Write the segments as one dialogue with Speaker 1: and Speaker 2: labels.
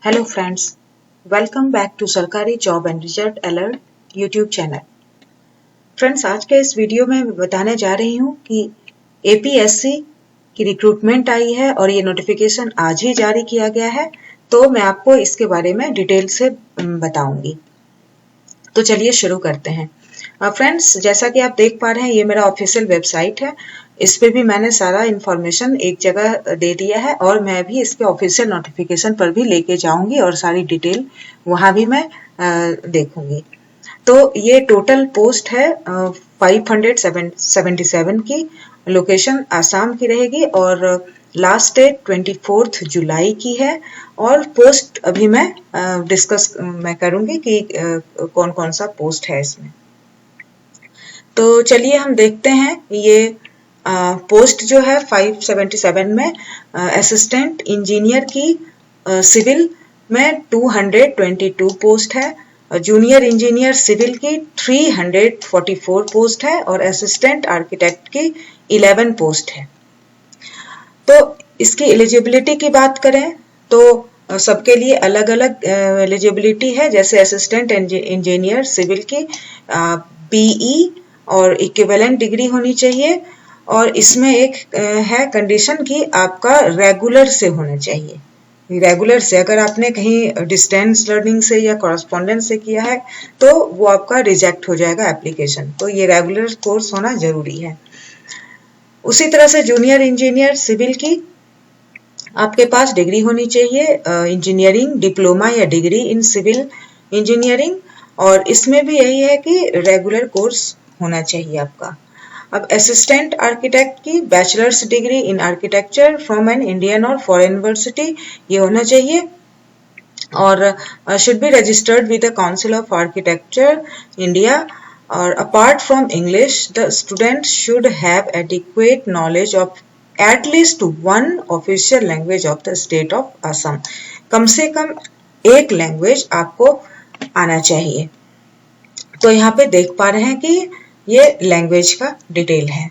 Speaker 1: Hello friends, welcome back to सरकारी job and result alert YouTube channel. Friends, आज के इस वीडियो में मैं बताने जा रही हूँ कि एपीएससी की रिक्रूटमेंट आई है और ये नोटिफिकेशन आज ही जारी किया गया है, तो मैं आपको इसके बारे में डिटेल से बताऊंगी। तो चलिए शुरू करते हैं। फ्रेंड्स, जैसा कि आप देख पा रहे हैं, ये मेरा ऑफिशियल वेबसाइट है। इस पे भी मैंने सारा इन्फॉर्मेशन एक जगह दे दिया है और मैं भी इसके ऑफिशियल नोटिफिकेशन पर भी लेके जाऊंगी और सारी डिटेल वहां भी मैं देखूंगी। तो ये टोटल पोस्ट है 577 की। लोकेशन आसाम की रहेगी और लास्ट डेट 24 जुलाई की है। और पोस्ट अभी मैं डिस्कस मैं करूंगी कि कौन कौन सा पोस्ट है इसमें। तो चलिए हम देखते हैं। ये पोस्ट जो है 577 में असिस्टेंट इंजीनियर की सिविल में 222 पोस्ट है, जूनियर इंजीनियर सिविल की 344 पोस्ट है और असिस्टेंट आर्किटेक्ट की 11 पोस्ट है। तो इसकी एलिजिबिलिटी की बात करें तो सबके लिए अलग अलग एलिजिबिलिटी है। जैसे असिस्टेंट इंजीनियर सिविल की बीई और इक्विवेलेंट डिग्री होनी चाहिए और इसमें एक है कंडीशन कि आपका रेगुलर से होना चाहिए। रेगुलर से अगर आपने कहीं डिस्टेंस लर्निंग से या कॉरेस्पॉन्डेंस से किया है तो वो आपका रिजेक्ट हो जाएगा एप्लीकेशन। तो ये रेगुलर कोर्स होना जरूरी है। उसी तरह से जूनियर इंजीनियर सिविल की आपके पास डिग्री होनी चाहिए, इंजीनियरिंग डिप्लोमा या डिग्री इन सिविल इंजीनियरिंग, और इसमें भी यही है कि रेगुलर कोर्स होना चाहिए आपका। अब असिस्टेंट आर्किटेक्ट की bachelor's degree in architecture from an Indian और फॉरेन यूनिवर्सिटी ये होना चाहिए और should be registered with the council of architecture India. और apart from English the student should have adequate knowledge of at least one official language of the state of Assam. कम से कम एक लैंग्वेज आपको आना चाहिए। तो यहाँ पे देख पा रहे हैं कि ये लैंग्वेज का डिटेल है।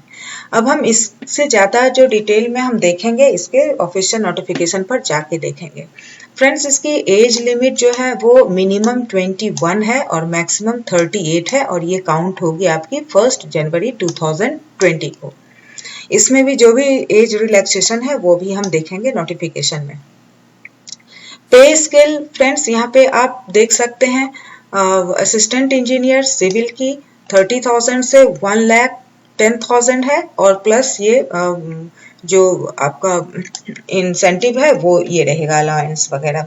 Speaker 1: अब हम इससे ज्यादा जो डिटेल में हम देखेंगे इसके ऑफिशियल नोटिफिकेशन पर जाके देखेंगे। फ्रेंड्स, इसकी एज लिमिट जो है वो मिनिमम 21 है और मैक्सिमम 38 है और ये काउंट होगी आपकी 1 जनवरी 2020 को। इसमें भी जो भी एज रिलैक्सेशन है वो भी हम देखेंगे नोटिफिकेशन में। पे स्केल फ्रेंड्स यहाँ पे आप देख सकते हैं। असिस्टेंट इंजीनियर सिविल की 30,000 से 1,10,000 है और प्लस ये जो आपका इंसेंटिव है वो ये रहेगा, अलाउंस वगैरह।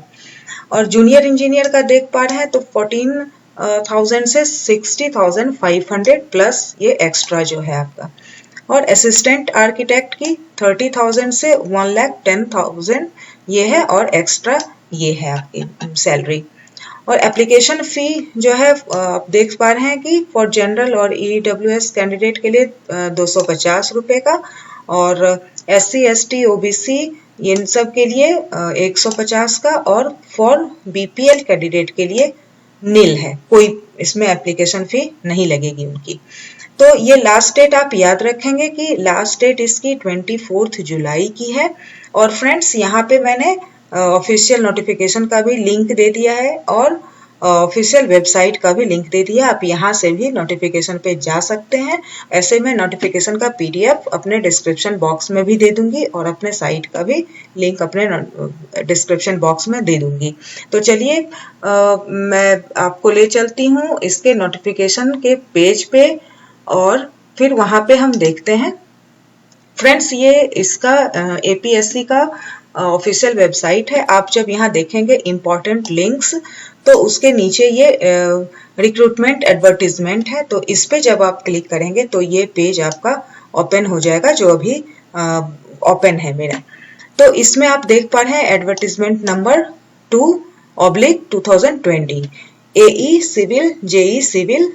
Speaker 1: और जूनियर इंजीनियर का देख पा रहे हैं तो 14,000 से 60,500 प्लस ये एक्स्ट्रा जो है आपका। और असिस्टेंट आर्किटेक्ट की 30,000 से 1,10,000 ये है और एक्स्ट्रा ये है आपकी सैलरी। और एप्लीकेशन फी जो है आप देख पा रहे हैं कि फॉर जनरल और ईडब्ल्यूएस कैंडिडेट के लिए 250 रुपए का और SC ST OBC इन सब के लिए 150 का और फॉर BPL कैंडिडेट के लिए नील है, कोई इसमें एप्लीकेशन फी नहीं लगेगी उनकी। तो ये लास्ट डेट आप याद रखेंगे कि लास्ट डेट इसकी 24 जुलाई की है। और फ्रेंड्स, यहाँ पे मैंने ऑफिशियल नोटिफिकेशन का भी लिंक दे दिया है और ऑफिशियल वेबसाइट का भी लिंक दे दिया। आप यहाँ से भी नोटिफिकेशन पे जा सकते हैं। ऐसे में नोटिफिकेशन का PDF अपने डिस्क्रिप्शन बॉक्स में भी दे दूंगी और अपने साइट का भी लिंक अपने डिस्क्रिप्शन बॉक्स में दे दूंगी। तो चलिए मैं आपको ले चलती हूँ इसके नोटिफिकेशन के पेज पे और फिर वहां पे हम देखते हैं। फ्रेंड्स, ये इसका APSC का ऑफिशियल वेबसाइट है। आप जब यहाँ देखेंगे इम्पोर्टेंट लिंक्स तो उसके नीचे ये रिक्रूटमेंट एडवर्टीजमेंट है, तो इस पे जब आप क्लिक करेंगे तो ये पेज आपका ओपन हो जाएगा जो अभी ओपन है मेरा। तो इसमें आप देख पा रहे हैं advertisement number 2/2020 AE civil JE civil.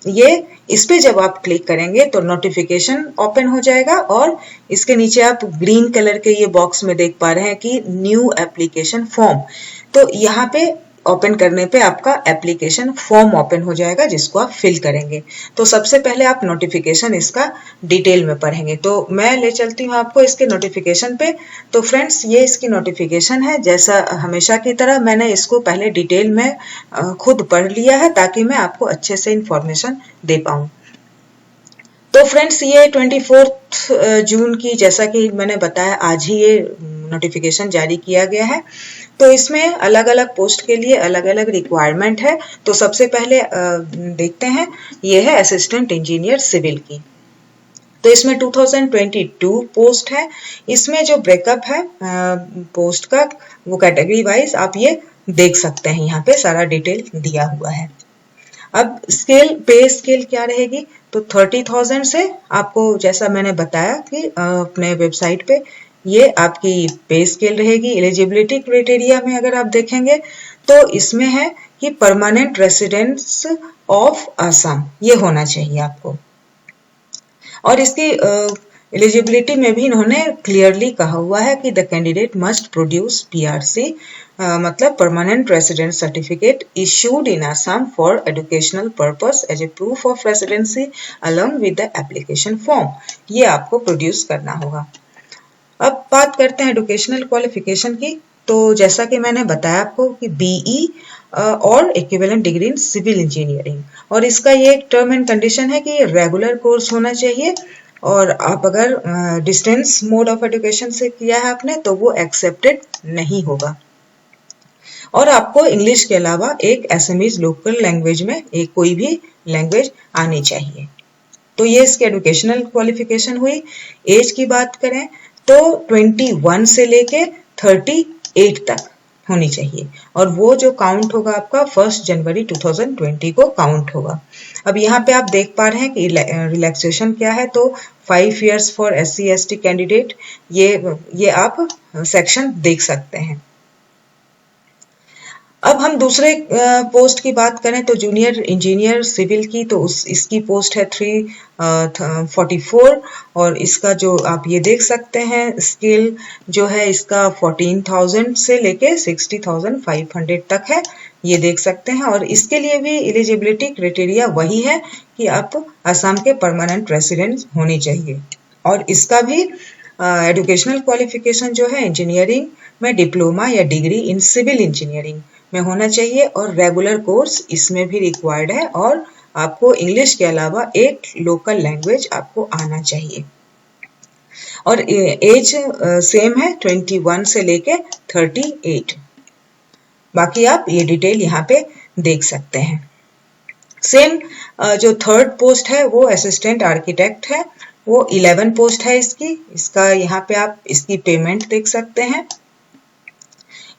Speaker 1: ये इस पे जब आप क्लिक करेंगे तो नोटिफिकेशन ओपन हो जाएगा और इसके नीचे आप ग्रीन कलर के ये बॉक्स में देख पा रहे हैं कि न्यू एप्लीकेशन फॉर्म। तो यहाँ पे ओपन करने पे आपका एप्लीकेशन फॉर्म ओपन हो जाएगा जिसको आप फिल करेंगे। तो सबसे पहले आप नोटिफिकेशन इसका डिटेल में पढ़ेंगे। तो मैं ले चलती हूँ आपको इसके नोटिफिकेशन पे। तो फ्रेंड्स ये इसकी नोटिफिकेशन है। जैसा हमेशा की तरह मैंने इसको पहले डिटेल में खुद पढ़ लिया है ताकि मैं आपको अच्छे से इंफॉर्मेशन दे पाऊँ। तो फ्रेंड्स ये 24 जून की, जैसा कि मैंने बताया, आज ही ये नोटिफिकेशन जारी किया गया है। तो इसमें अलग अलग पोस्ट के लिए अलग अलग रिक्वायरमेंट है। तो सबसे पहले देखते हैं, ये है असिस्टेंट इंजीनियर सिविल की। तो इसमें 2022 पोस्ट है। इसमें जो ब्रेकअप है पोस्ट का, वो कैटेगरी वाइज आप ये देख सकते हैं, यहाँ पे सारा डिटेल दिया हुआ है। अब पे स्केल क्या रहेगी, तो 30,000 से आपको, जैसा मैंने बताया कि अपने वेबसाइट पे, ये आपकी पे स्केल रहेगी। एलिजिबिलिटी क्राइटेरिया में अगर आप देखेंगे तो इसमें है कि परमानेंट रेसिडेंस ऑफ असम ये होना चाहिए आपको। और इसकी एलिजिबिलिटी में भी इन्होंने क्लियरली कहा हुआ है कि the candidate must produce PRC, मतलब permanent residence certificate issued in Assam for educational purpose as a proof of residency along with the application form. ये आपको प्रोड्यूस करना होगा। अब बात करते हैं एजुकेशनल क्वालिफिकेशन की। तो जैसा कि मैंने बताया आपको कि बीई और equivalent degree in civil engineering, और इसका ये एक टर्म एंड कंडीशन है कि रेगुलर कोर्स होना चाहिए। और आप अगर डिस्टेंस मोड ऑफ एजुकेशन से किया है आपने तो वो एक्सेप्टेड नहीं होगा। और आपको इंग्लिश के अलावा एक एसएमईज लोकल लैंग्वेज में एक कोई भी लैंग्वेज आनी चाहिए। तो ये इसकी एजुकेशनल क्वालिफिकेशन हुई। एज की बात करें तो 21 से लेके 38 तक होनी चाहिए, और वो जो काउंट होगा आपका 1 जनवरी 2020 को काउंट होगा। अब यहाँ पे आप देख पा रहे हैं कि रिलैक्सेशन क्या है। तो 5 years फॉर SC/ST कैंडिडेट, ये आप सेक्शन देख सकते हैं। अब हम दूसरे पोस्ट की बात करें तो जूनियर इंजीनियर सिविल की, तो इसकी पोस्ट है 344, और इसका जो आप ये देख सकते हैं स्केल जो है इसका 14,000 से लेके 60,500 तक है, ये देख सकते हैं। और इसके लिए भी एलिजिबिलिटी क्राइटेरिया वही है कि आप असम के परमानेंट रेसिडेंट होनी चाहिए। और इसका भी एजुकेशनल क्वालिफिकेशन जो है इंजीनियरिंग में डिप्लोमा या डिग्री इन सिविल इंजीनियरिंग में होना चाहिए, और रेगुलर कोर्स इसमें भी रिक्वायर्ड है। और आपको इंग्लिश के अलावा एक लोकल लैंग्वेज आपको आना चाहिए। और एज सेम है 21 से लेके 38। बाकी आप ये डिटेल यहाँ पे देख सकते हैं। सेम जो थर्ड पोस्ट है वो असिस्टेंट आर्किटेक्ट है, वो 11 पोस्ट है इसका यहाँ पे आप इसकी पेमेंट देख सकते हैं।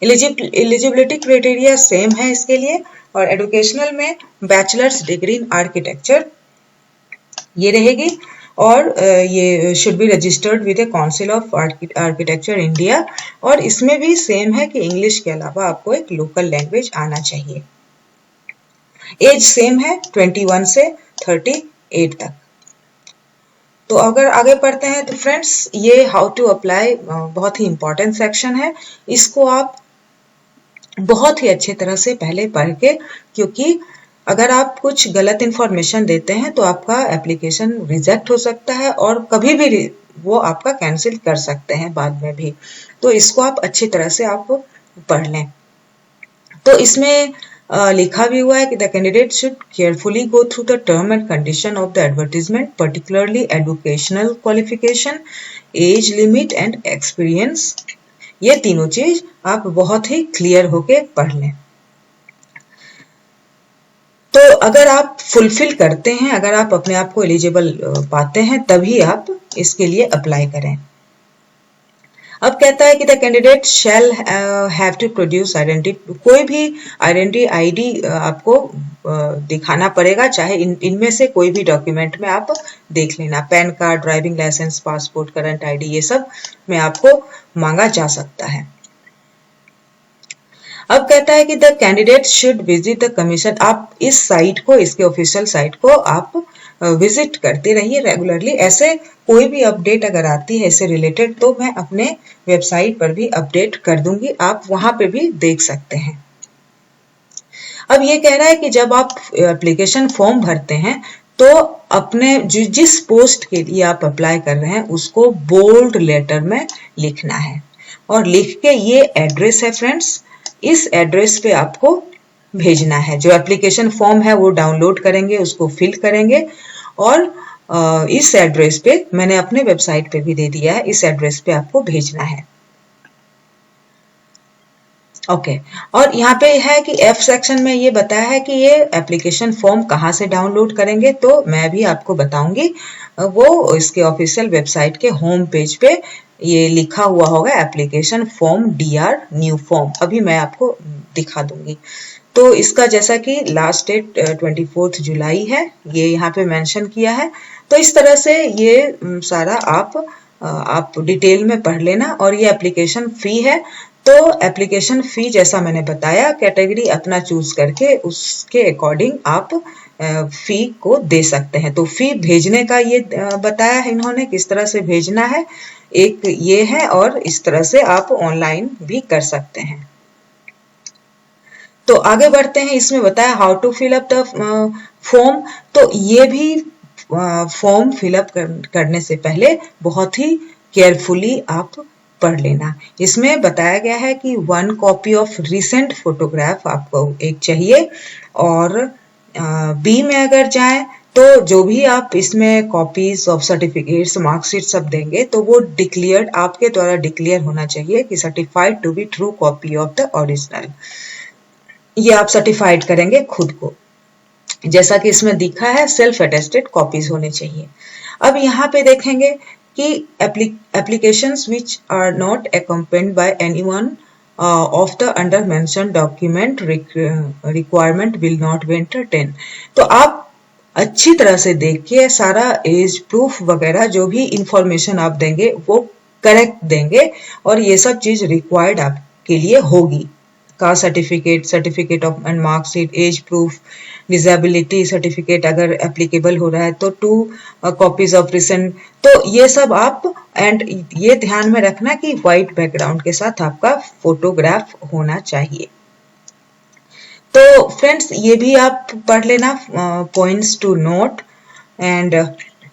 Speaker 1: एलिजिबिलिटी क्राइटेरिया सेम है इसके लिए, और एजुकेशनल में बैचलर्स डिग्री इन आर्किटेक्चर ये रहेगी, और ये should be registered with A council of architecture India. और इसमें भी सेम है कि इंग्लिश के अलावा आपको एक लोकल लैंग्वेज आना चाहिए। एज सेम है 21 से 38 तक। तो अगर आगे पढ़ते हैं तो फ्रेंड्स ये हाउ टू अप्लाई बहुत ही इंपॉर्टेंट सेक्शन है। इसको आप बहुत ही अच्छे तरह से पहले पढ़ के, क्योंकि अगर आप कुछ गलत इंफॉर्मेशन देते हैं तो आपका एप्लीकेशन रिजेक्ट हो सकता है, और कभी भी वो आपका कैंसिल कर सकते हैं बाद में भी। तो इसको आप अच्छी तरह से आप पढ़ लें। तो इसमें लिखा भी हुआ है कि the candidate should carefully go through the term and condition of the advertisement, particularly educational qualification, age limit and experience. ये तीनों चीज आप बहुत ही क्लियर होके पढ़ लें। तो अगर आप फुलफिल करते हैं, अगर आप अपने आप को एलिजिबल पाते हैं, तभी आप इसके लिए अप्लाई करें। अब कहता है कि the candidate shall have to produce identity, कोई भी आइडेंटिटी आईडी आपको दिखाना पड़ेगा, चाहे इनमें से कोई भी डॉक्यूमेंट में आप देख लेना। PAN card, driving licence, passport, current ID, ये सब में आपको मांगा जा सकता है। अब कहता है कि the candidate should visit the commission, आप इस साइट को, इसके ऑफिशियल साइट को आप विजिट करते रहिए रेगुलरली। ऐसे कोई भी अपडेट अगर आती है इससे रिलेटेड तो मैं अपने वेबसाइट पर भी अपडेट कर दूंगी, आप वहां पे भी देख सकते हैं। अब ये कह रहा है कि जब आप एप्लीकेशन फॉर्म भरते हैं तो अपने जिस पोस्ट के लिए आप अप्लाई कर रहे हैं उसको बोल्ड लेटर में लिखना है, और लिख के ये एड्रेस है फ्रेंड्स, इस एड्रेस पे आपको भेजना है। जो एप्लीकेशन फॉर्म है वो डाउनलोड करेंगे, उसको फिल करेंगे, और इस एड्रेस पे मैंने अपने वेबसाइट पे भी दे दिया है, इस एड्रेस पे आपको भेजना है। ओके और यहाँ पे है कि एफ सेक्शन में ये बताया है कि ये एप्लीकेशन फॉर्म कहाँ से डाउनलोड करेंगे, तो मैं भी आपको बताऊंगी। वो इसके ऑफिशियल वेबसाइट के होम पेज पे ये लिखा हुआ होगा application form DR new form, अभी मैं आपको दिखा दूंगी। तो इसका जैसा कि लास्ट डेट 24 जुलाई है, ये यहाँ पे मेंशन किया है। तो इस तरह से ये सारा आप डिटेल में पढ़ लेना। और ये एप्लीकेशन फी है, तो एप्लीकेशन फी जैसा मैंने बताया कैटेगरी अपना चूज करके उसके अकॉर्डिंग आप फी को दे सकते हैं। तो फी भेजने का ये बताया है इन्होंने किस तरह से भेजना है, एक ये है, और इस तरह से आप ऑनलाइन भी कर सकते हैं। तो आगे बढ़ते हैं, इसमें बताया how to fill up the form. तो ये भी फॉर्म फिलअप करने से पहले बहुत ही केयरफुली आप पढ़ लेना। इसमें बताया गया है कि 1 कॉपी ऑफ रिसेंट फोटोग्राफ आपको एक चाहिए, और बी में अगर जाए तो जो भी आप इसमें कॉपीज ऑफ सर्टिफिकेट्स मार्कशीट सब देंगे तो वो डिक्लेयर्ड आपके द्वारा डिक्लेयर होना चाहिए कि certified to be true copy of the original. ये आप सर्टिफाइड करेंगे खुद को, जैसा कि इसमें दिखा है सेल्फ अटेस्टेड कॉपीज होने चाहिए। अब यहाँ पे देखेंगे कि applications which are not accompanied by anyone of the under mentioned document requirement will not be entertained। तो आप अच्छी तरह से देखिए, सारा एज प्रूफ वगैरह जो भी इंफॉर्मेशन आप देंगे वो करेक्ट देंगे, और ये सब चीज रिक्वायर्ड आपके लिए होगी। Caste certificate, certificate of and marksheet, age proof, disability certificate अगर एप्लीकेबल हो रहा है तो 2 कॉपीज ऑफ रिसेंट, तो ये सब आप, एंड ये ध्यान में रखना कि व्हाइट बैकग्राउंड के साथ आपका फोटोग्राफ होना चाहिए। तो फ्रेंड्स ये भी आप पढ़ लेना, पॉइंट्स टू नोट। एंड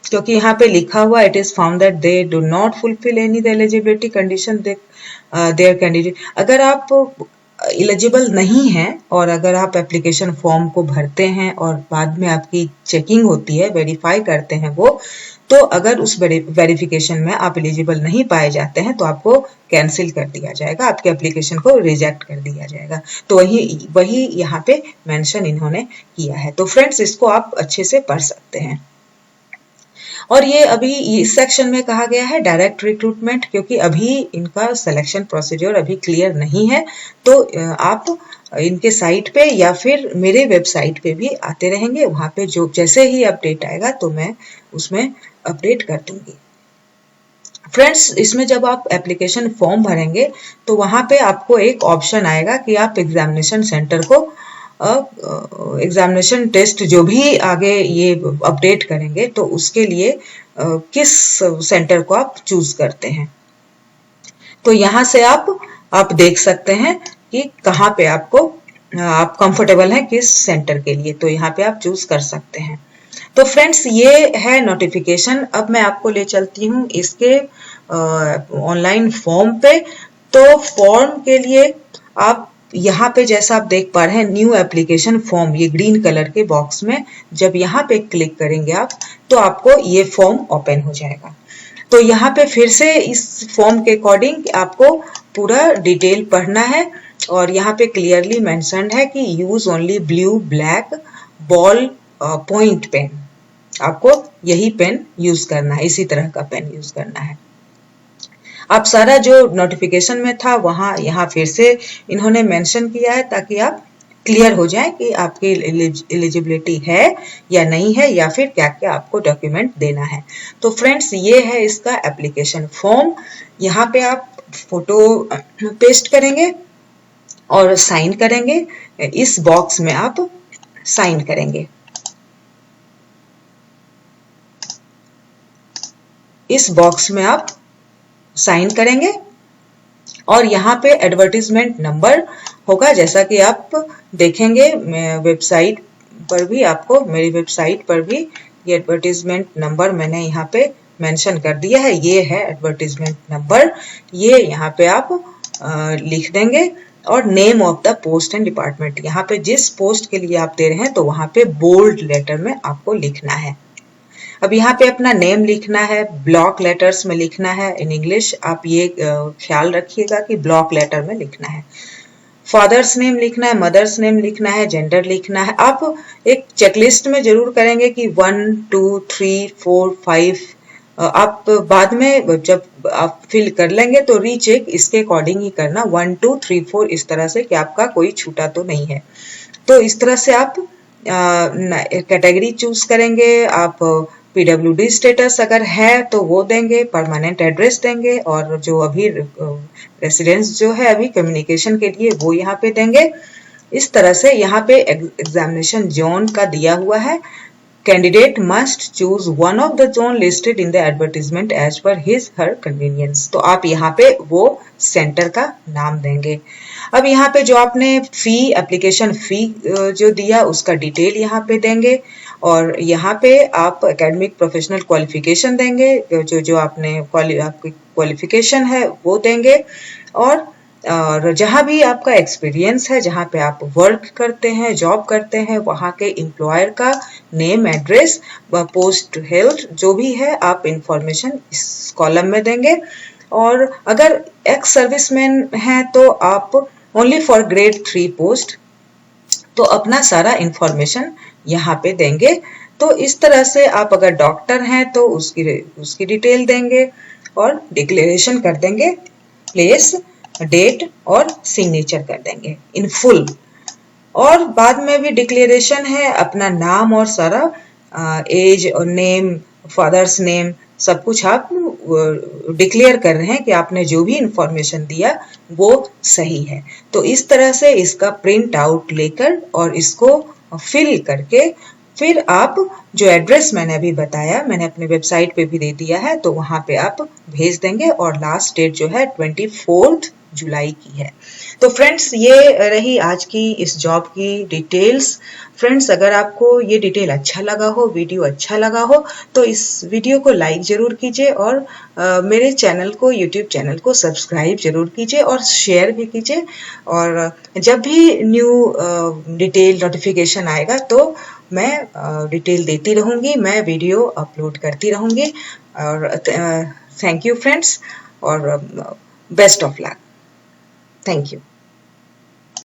Speaker 1: क्योंकि यहाँ पे लिखा हुआ it is found that they do not fulfil any the eligibility condition there candidate. अगर आप एलिजिबल नहीं है और अगर आप एप्लीकेशन फॉर्म को भरते हैं और बाद में आपकी चेकिंग होती है, वेरीफाई करते हैं वो, तो अगर उस वेरिफिकेशन में आप एलिजिबल नहीं पाए जाते हैं तो आपको कैंसिल कर दिया जाएगा, आपके एप्लीकेशन को रिजेक्ट कर दिया जाएगा। तो वही यहाँ पे मेंशन इन्होंने किया है। तो फ्रेंड्स इसको आप अच्छे से पढ़ सकते हैं। और ये अभी इस सेक्शन में कहा गया है डायरेक्ट रिक्रूटमेंट, क्योंकि अभी इनका सिलेक्शन प्रोसीजर अभी क्लियर नहीं है। तो आप इनके साइट पे या फिर मेरे वेबसाइट पे भी आते रहेंगे, वहां पे जो जैसे ही अपडेट आएगा तो मैं उसमें अपडेट कर दूंगी। फ्रेंड्स इसमें जब आप एप्लीकेशन फॉर्म भरेंगे तो वहां पे आपको एक ऑप्शन आएगा कि आप एग्जामिनेशन सेंटर को एग्जामिनेशन टेस्ट जो भी आगे ये अपडेट करेंगे तो उसके लिए किस सेंटर को आप चूज करते हैं। तो यहाँ से आप देख सकते हैं कि कहाँ पे आप कंफर्टेबल हैं किस सेंटर के लिए, तो यहाँ पे आप चूज कर सकते हैं। तो फ्रेंड्स ये है नोटिफिकेशन। अब मैं आपको ले चलती हूँ इसके ऑनलाइन फॉर्म पे। तो फॉर्म के लिए आप यहाँ पे जैसा आप देख पा रहे हैं न्यू एप्लीकेशन फॉर्म, ये ग्रीन कलर के बॉक्स में जब यहाँ पे क्लिक करेंगे आप तो आपको ये फॉर्म ओपन हो जाएगा। तो यहाँ पे फिर से इस फॉर्म के अकॉर्डिंग आपको पूरा डिटेल पढ़ना है, और यहाँ पे क्लियरली मेंशन्ड है कि use only blue black ball point pen, आपको यही पेन यूज करना है, इसी तरह का पेन यूज करना है। आप सारा जो नोटिफिकेशन में था वहां यहाँ फिर से इन्होंने मेंशन किया है ताकि आप क्लियर हो जाए कि आपकी एलिजिबिलिटी है या नहीं है, या फिर क्या क्या आपको डॉक्यूमेंट देना है। तो फ्रेंड्स ये है इसका एप्लीकेशन फॉर्म। यहाँ पे आप फोटो पेस्ट करेंगे और साइन करेंगे, इस बॉक्स में आप साइन करेंगे। इस बॉक्स में आप साइन करेंगे और यहाँ पे एडवर्टीजमेंट नंबर होगा, जैसा कि आप देखेंगे वेबसाइट पर भी, आपको मेरी वेबसाइट पर भी ये एडवर्टीजमेंट नंबर मैंने यहाँ पे मेंशन कर दिया है। ये है एडवर्टीजमेंट नंबर, ये यहाँ पे आप लिख देंगे। और name of the post and department, यहाँ पे जिस पोस्ट के लिए आप दे रहे हैं तो वहां पे बोल्ड लेटर में आपको लिखना है। अब यहाँ पे अपना नेम लिखना है, ब्लॉक लेटर्स में लिखना है इन इंग्लिश। आप ये ख्याल रखिएगा कि ब्लॉक लेटर में लिखना है। फादर्स नेम लिखना है, मदर्स नेम लिखना है, जेंडर लिखना है। आप एक चेकलिस्ट में जरूर करेंगे कि 1 2 3 4 5, आप बाद में जब आप फिल कर लेंगे तो रीचेक इसके अकॉर्डिंग ही करना, 1 2 3 4 इस तरह से कि आपका कोई छूटा तो नहीं है। तो इस तरह से आप कैटेगरी चूज करेंगे। आप पीडब्ल्यूडी स्टेटस अगर है तो वो देंगे, परमानेंट एड्रेस देंगे, और जो अभी रेसिडेंस जो है अभी कम्युनिकेशन के लिए वो यहाँ पे देंगे। इस तरह से यहाँ पे एग्जामिनेशन जोन का दिया हुआ है। Candidate must choose one of the zone listed in the advertisement as per his her convenience. तो आप यहाँ पे वो सेंटर का नाम देंगे। अब यहाँ पे जो आपने फी, एप्लीकेशन फी जो दिया उसका डिटेल यहाँ पे देंगे, और यहाँ पे आप एकेडमिक प्रोफेशनल क्वालिफिकेशन देंगे, जो आपने आपकी क्वालिफिकेशन है वो देंगे। और जहाँ भी आपका एक्सपीरियंस है, जहाँ पे आप वर्क करते हैं, जॉब करते हैं, वहाँ के एम्प्लॉयर का नेम, एड्रेस, पोस्ट हेल्ड जो भी है आप इंफॉर्मेशन इस कॉलम में देंगे। और अगर एक्स सर्विसमैन है तो आप ओनली फॉर ग्रेड 3 पोस्ट, तो अपना सारा इंफॉर्मेशन यहाँ पे देंगे। तो इस तरह से आप अगर डॉक्टर हैं तो उसकी डिटेल देंगे और डिक्लेरेशन कर देंगे, प्लेस, डेट और सिग्नेचर कर देंगे इन फुल। और बाद में भी डिक्लेरेशन है, अपना नाम और सारा एज और नेम, फादर्स नेम, सब कुछ आप डिक्लेयर कर रहे हैं कि आपने जो भी इंफॉर्मेशन दिया वो सही है। तो इस तरह से इसका प्रिंट आउट लेकर और इसको फिल करके फिर आप जो एड्रेस मैंने अभी बताया, मैंने अपने वेबसाइट पे भी दे दिया है, तो वहां पे आप भेज देंगे। और लास्ट डेट जो है 24 जुलाई की है। तो फ्रेंड्स, ये रही आज की इस जॉब की डिटेल्स। फ्रेंड्स, अगर आपको ये डिटेल अच्छा लगा हो, वीडियो अच्छा लगा हो, तो इस वीडियो को लाइक जरूर कीजिए और मेरे चैनल को, यूट्यूब चैनल को सब्सक्राइब जरूर कीजिए और शेयर भी कीजिए। और जब भी न्यू डिटेल नोटिफिकेशन आएगा तो मैं डिटेल देती रहूंगी, मैं वीडियो अपलोड करती रहूंगी। और थैंक यू फ्रेंड्स, और best of luck. Thank you.